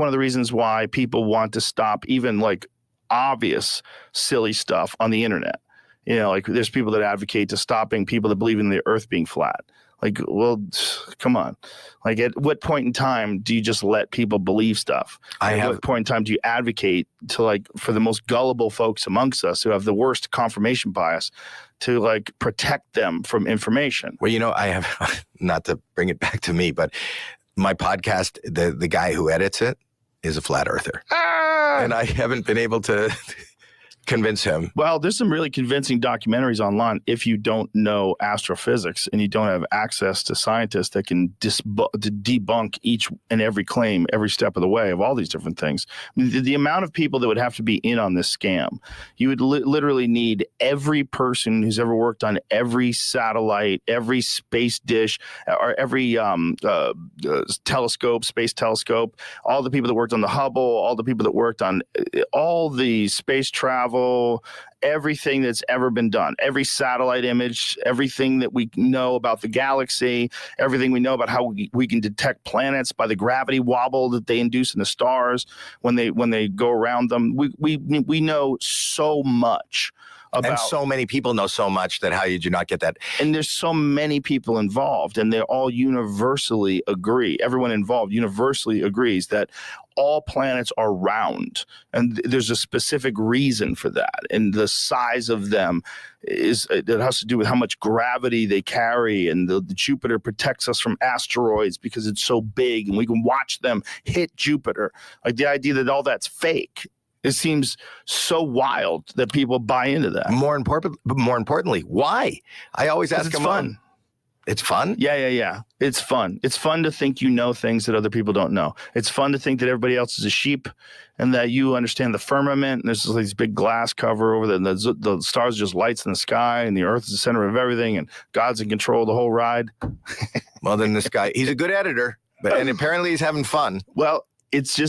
one of the reasons why people want to stop even like obvious silly stuff on the internet. You know, like there's people that advocate to stopping people that believe in the earth being flat. Like, well, come on. Like, at what point in time do you just let people believe stuff? At what point in time do you advocate to, like, for the most gullible folks amongst us who have the worst confirmation bias to, like, protect them from information? Well, you know, I have, not to bring it back to me, but my podcast, the guy who edits it is a flat earther. And I haven't been able to convince him. Well, there's some really convincing documentaries online if you don't know astrophysics and you don't have access to scientists that can debunk each and every claim every step of the way of all these different things. I mean, the amount of people that would have to be in on this scam, you would literally need every person who's ever worked on every satellite, every space dish, or every telescope, space telescope, all the people that worked on the Hubble, all the people that worked on all the space travel, everything that's ever been done, every satellite image, everything that we know about the galaxy, everything we know about how we can detect planets by the gravity wobble that they induce in the stars when they go around them. We know so much about, and so many people know so much that how did you not get that? And there's so many people involved, and they all universally agree. Everyone involved universally agrees that all planets are round, and there's a specific reason for that. And the size of them it has to do with how much gravity they carry, and the Jupiter protects us from asteroids because it's so big, and we can watch them hit Jupiter. Like the idea that all that's fake. It seems so wild that people buy into that. More importantly, why? I always ask them. Fun. It's fun? Yeah. It's fun. It's fun to think you know things that other people don't know. It's fun to think that everybody else is a sheep and that you understand the firmament. And there's this big glass cover over the stars are just lights in the sky, and the earth is the center of everything, and God's in control of the whole ride. Well, then this guy, he's a good editor, and apparently he's having fun. Well, it's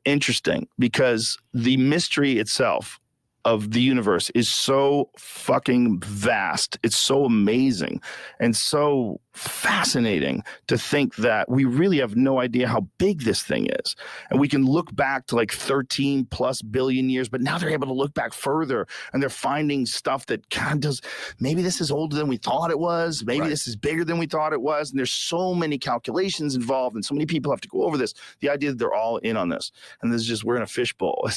interesting because the mystery itself of the universe is so fucking vast. It's so amazing and so fascinating to think that we really have no idea how big this thing is. And we can look back to like 13 plus billion years, but now they're able to look back further, and they're finding stuff that kind of does, maybe this is older than we thought it was. Maybe this is bigger than we thought it was. And there's so many calculations involved, and so many people have to go over this. The idea that they're all in on this, and this is just, we're in a fishbowl.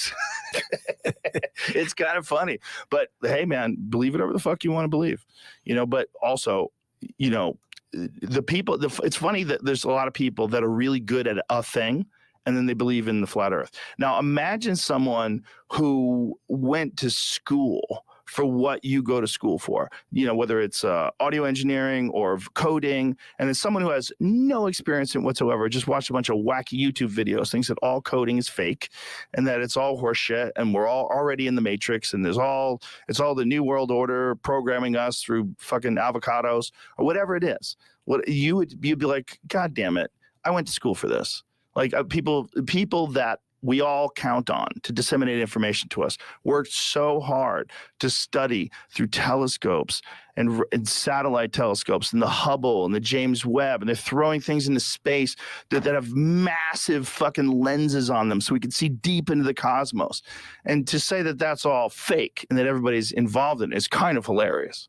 It's kind of funny, but hey man, believe whatever the fuck you want to believe, you know, but also, you know, the people, it's funny that there's a lot of people that are really good at a thing, and then they believe in the flat earth. Now imagine someone who went to school for what you go to school for, you know, whether it's audio engineering or coding, and then someone who has no experience in whatsoever, just watched a bunch of wacky YouTube videos, thinks that all coding is fake and that it's all horseshit and we're all already in the matrix and it's all the new world order programming us through fucking avocados or whatever it is. What you'd be like, God damn it, I went to school for this. Like people that we all count on to disseminate information to us worked so hard to study through telescopes and satellite telescopes and the Hubble and the James Webb, and they're throwing things into space that have massive fucking lenses on them so we can see deep into the cosmos. And to say that that's all fake and that everybody's involved in it is kind of hilarious.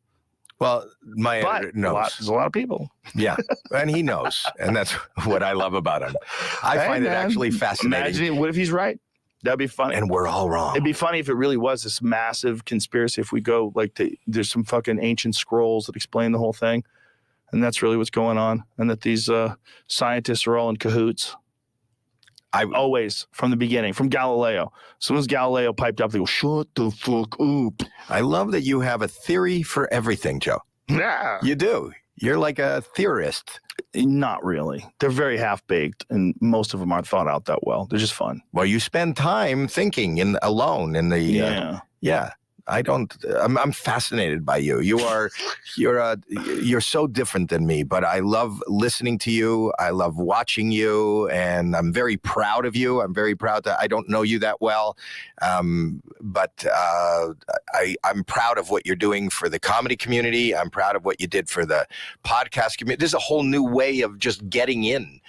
Well, my editor knows. There's a lot of people. Yeah, and he knows. And that's what I love about him. I find it actually fascinating. Imagine, what if he's right? That'd be funny. And we're all wrong. It'd be funny if it really was this massive conspiracy. If we go, like, there's some fucking ancient scrolls that explain the whole thing. And that's really what's going on. And that these scientists are all in cahoots. Always, from the beginning, from Galileo. As soon as Galileo piped up, they go, shut the fuck up. I love that you have a theory for everything, Joe. Yeah. You do. You're like a theorist. Not really. They're very half-baked, and most of them aren't thought out that well. They're just fun. Well, you spend time thinking alone in the... yeah. I'm fascinated by you. You're so different than me, but I love listening to you. I love watching you, and I'm very proud of you. I'm very proud that I don't know you that well. But I'm proud of what you're doing for the comedy community. I'm proud of what you did for the podcast community. There's a whole new way of just getting in